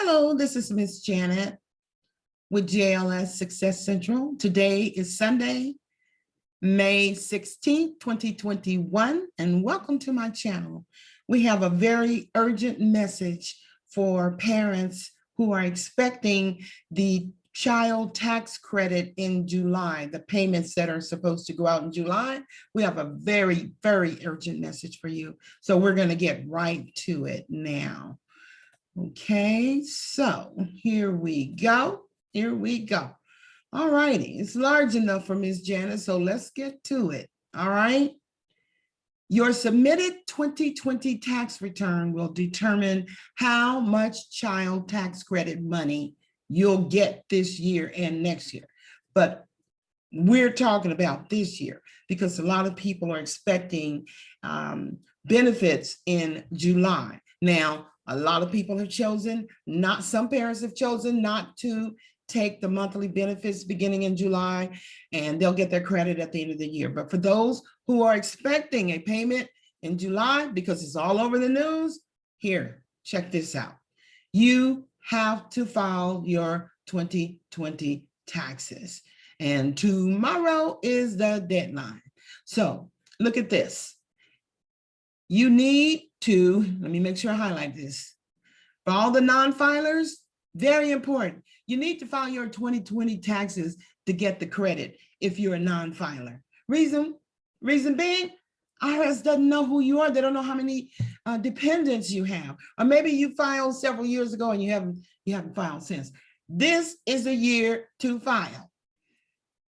Hello, this is Miss Janet with JLS Success Central. Today is Sunday, May 16th, 2021, and welcome to my channel. We have a very urgent message for parents who are expecting the child tax credit in July, the payments that are supposed to go out in July. We have a very, very urgent message for you. So we're going to get right to it now. Okay, so here we go. Here we go. All righty, it's large enough for Ms. Janet, so let's get to it. All right. Your submitted 2020 tax return will determine how much child tax credit money you'll get this year and next year. But we're talking about this year because a lot of people are expecting benefits in July. Now, a lot of people have chosen some parents have chosen not to take the monthly benefits beginning in July, and they'll get their credit at the end of the year. But for those who are expecting a payment in July, because it's all over the news, here, check this out. You have to file your 2020 taxes, and tomorrow is the deadline. So look at this. You need to, let me make sure I highlight this. For all the non-filers, very important. You need to file your 2020 taxes to get the credit if you're a non-filer. Reason being, IRS doesn't know who you are. They don't know how many dependents you have. Or maybe you filed several years ago and you haven't filed since. This is a year to file.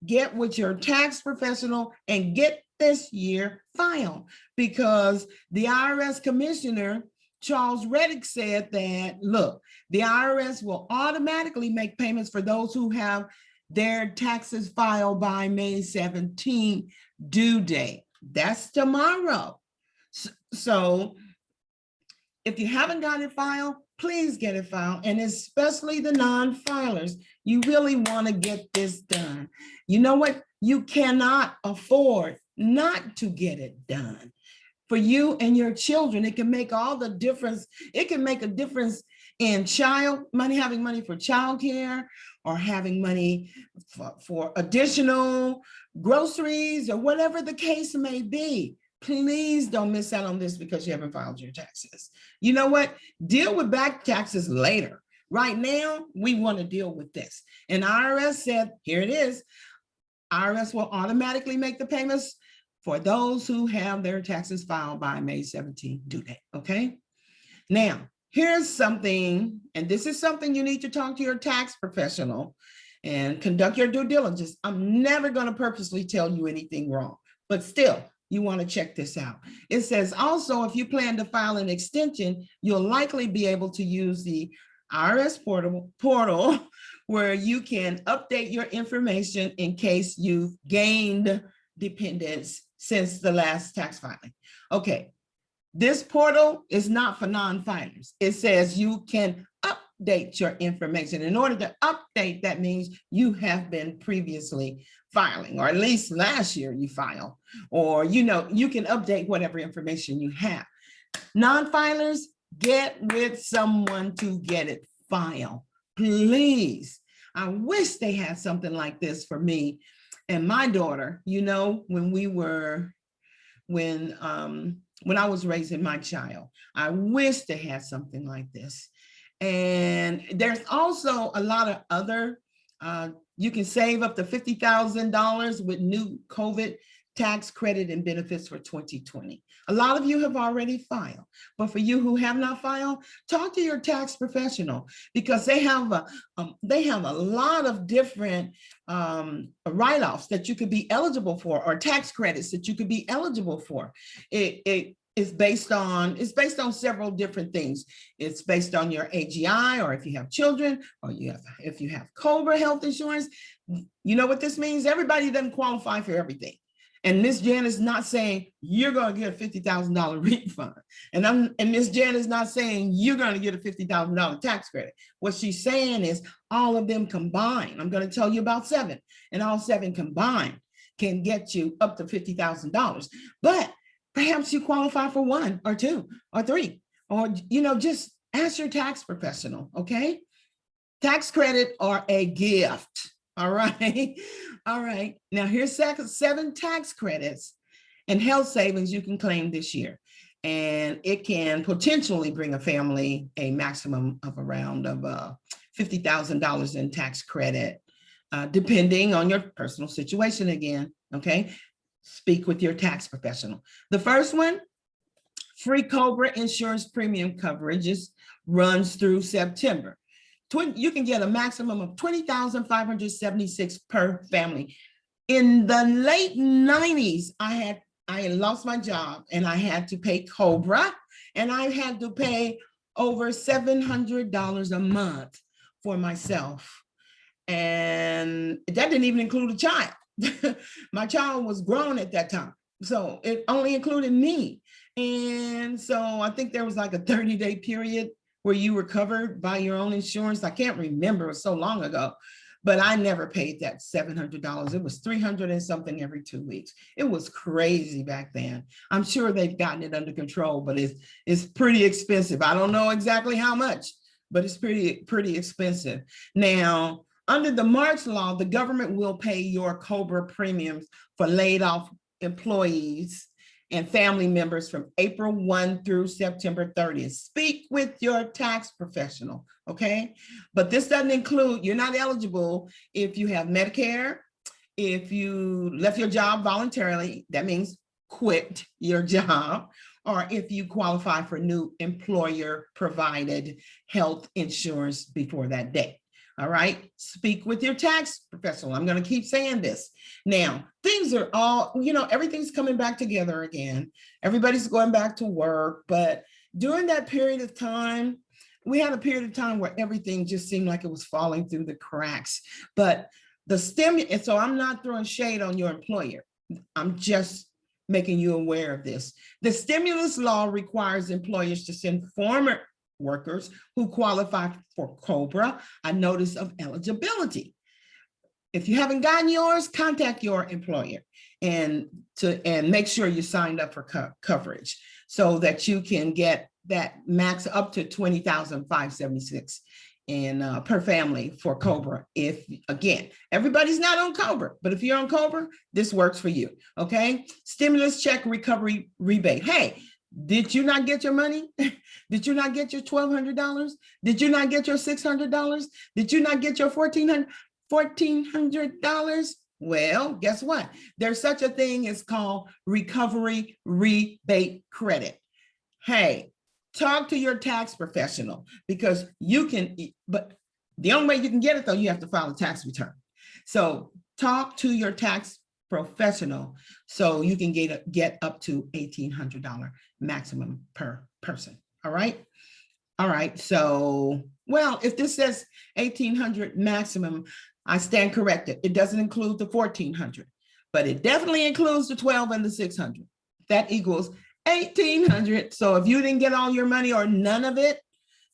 Get with your tax professional and get this year filed, because the IRS Commissioner Charles Rettig said that, look, the IRS will automatically make payments for those who have their taxes filed by May 17 due date. That's tomorrow. So if you haven't got it filed, please get it filed, and especially the non-filers. You really want to get this done. You know what? You cannot afford not to get it done. For you and your children, it can make all the difference. It can make a difference in having money for childcare, or having money for additional groceries, or whatever the case may be. Please don't miss out on this because you haven't filed your taxes. You know what? Deal with back taxes later. Right now, we want to deal with this. And IRS said, here it is. IRS will automatically make the payments for those who have their taxes filed by May 17 due date, okay? Now, here's something, and this is something you need to talk to your tax professional and conduct your due diligence. I'm never going to purposely tell you anything wrong, but still, you want to check this out. It says also, if you plan to file an extension, you'll likely be able to use the IRS portal where you can update your information in case you've gained dependents since the last tax filing. Okay, this portal is not for non-filers. It says you can update your information. In order to update, that means you have been previously filing, or at least last year you filed, or you can update whatever information you have. Non-filers, get with someone to get it filed, please. I wish they had something like this for me and my daughter. When I was raising my child, I wish they had something like this. And there's also a lot of other, you can save up to $50,000 with new COVID tax credit and benefits for 2020. A lot of you have already filed, but for you who have not filed, talk to your tax professional, because they have a lot of different write-offs that you could be eligible for, or tax credits that you could be eligible for. It's based on several different things. It's based on your AGI, or if you have children, or if you have COBRA health insurance. You know what this means? Everybody doesn't qualify for everything. And Ms. Jan is not saying you're going to get a $50,000 refund. And Ms. Jan is not saying you're going to get a $50,000 tax credit. What she's saying is all of them combined. I'm going to tell you about 7, and all 7 combined can get you up to $50,000. But perhaps you qualify for 1 or 2 or 3, or just Ask your tax professional, okay? Tax credit are a gift, all right? All right, now here's 7 tax credits and health savings you can claim this year. And it can potentially bring a family a maximum of around $50,000 in tax credit, depending on your personal situation again, okay? Speak with your tax professional. The first one, free COBRA insurance premium coverages runs through September. You can get a maximum of $20,576 per family. In the late 90s, I had lost my job and I had to pay COBRA, and I had to pay over $700 a month for myself. And that didn't even include a child. My child was grown at that time, so it only included me. And so I think there was like a 30-day period where you were covered by your own insurance. I can't remember, it was so long ago, but I never paid that $700. It was $300 and something every 2 weeks. It was crazy back then. I'm sure they've gotten it under control, but it's pretty expensive. I don't know exactly how much, but it's pretty expensive. Now, under the March law, the government will pay your COBRA premiums for laid off employees and family members from April 1 through September 30th. Speak with your tax professional, okay? But this doesn't include, you're not eligible if you have Medicare, if you left your job voluntarily, that means quit your job, or if you qualify for new employer provided health insurance before that date. All right, speak with your tax professional. I'm going to keep saying this. Now, things are all, everything's coming back together again. Everybody's going back to work, but during that period of time, we had a period of time where everything just seemed like it was falling through the cracks. But the stimulus, and so I'm not throwing shade on your employer. I'm just making you aware of this. The stimulus law requires employers to send former workers who qualify for COBRA a notice of eligibility. If you haven't gotten yours, contact your employer and make sure you signed up for coverage so that you can get that max up to $20,576 in per family for COBRA. If, again, everybody's not on COBRA, but if you're on COBRA, this works for you, okay? Stimulus check recovery rebate. Hey, did you not get your money? Did you not get your $1,200? Did you not get your $600? Did you not get your $1,400? Well, guess what? There's such a thing as called recovery rebate credit. Hey, talk to your tax professional because you can, but the only way you can get it though, you have to file a tax return. So talk to your tax professional so you can get up to $1,800 maximum per person. All right. All right. So, well, if this says 1,800 maximum, I stand corrected. It doesn't include the 1,400, but it definitely includes the 12 and the 600. That equals 1,800. So if you didn't get all your money or none of it,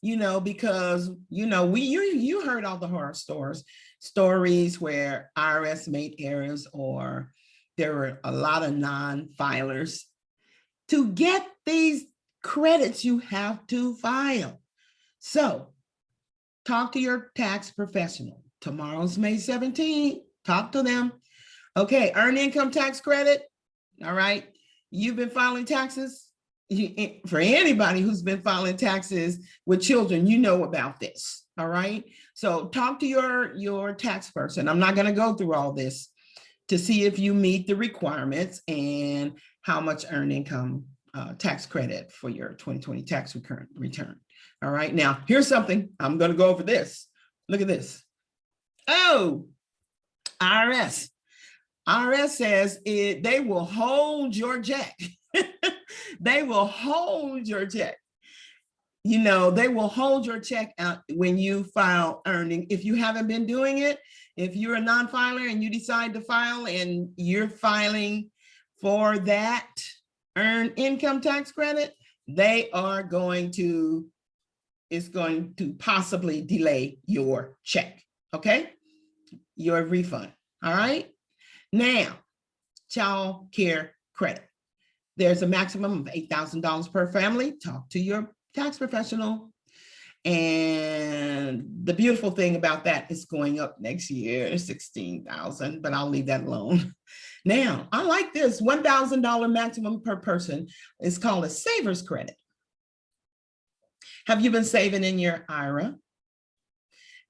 because, you heard all the horror stories where IRS made errors or there were a lot of non-filers. To get these credits, you have to file. So talk to your tax professional. Tomorrow's May 17th. Talk to them. Okay, earned income tax credit. All right. You've been filing taxes. For anybody who's been filing taxes with children, you know about this. All right. So talk to your tax person. I'm not going to go through all this to see if you meet the requirements and how much earned income tax credit for your 2020 tax return. All right. Now, here's something. I'm going to go over this. Look at this. Oh, IRS. IRS says they will hold your check. They will hold your check. They will hold your check out when you file earning. If you haven't been doing it, if you're a non-filer and you decide to file and you're filing for that earned income tax credit, it's going to possibly delay your check, okay? Your refund, all right? Now, child care credit. There's a maximum of $8,000 per family. Talk to your tax professional. And the beautiful thing about that is going up next year, 16,000, but I'll leave that alone. Now, I like this $1,000 maximum per person. It's called a saver's credit. Have you been saving in your IRA?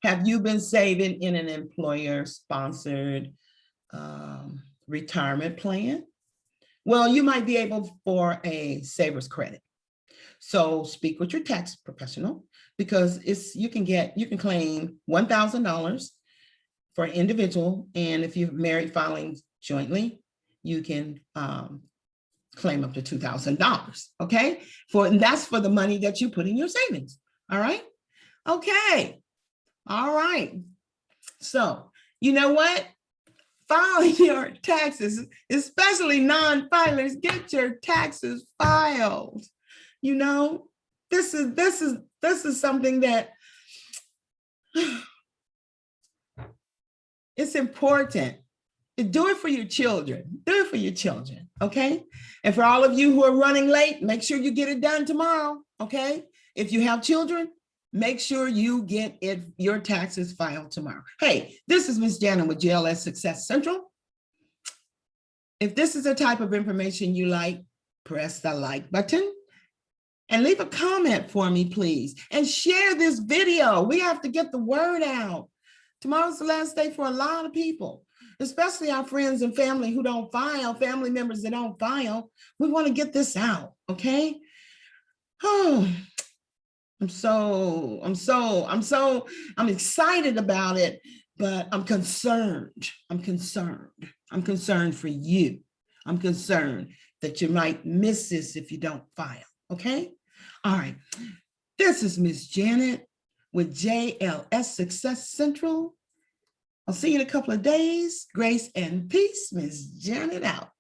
Have you been saving in an employer-sponsored retirement plan? Well, you might be able for a saver's credit. So speak with your tax professional, because you can claim $1,000 for an individual, and if you're married filing jointly, you can claim up to $2,000. Okay, and that's for the money that you put in your savings. All right. Okay. All right. So you know what? File your taxes, especially non-filers. Get your taxes filed. You know, this is something that it's important. Do it for your children. Do it for your children, okay? And for all of you who are running late, make sure you get it done tomorrow, okay? If you have children, make sure you get your taxes filed tomorrow. Hey, this is Ms. Janet with JLS Success Central. If this is the type of information you like, press the like button and leave a comment for me, please. And share this video. We have to get the word out. Tomorrow's the last day for a lot of people, especially our friends and family who don't file, family members that don't file. We want to get this out, okay? Oh, I'm excited about it, but I'm concerned. I'm concerned for you. I'm concerned that you might miss this if you don't file, okay? All right, this is Ms. Janet with JLS Success Central. I'll see you in a couple of days. Grace and peace, Ms. Janet out.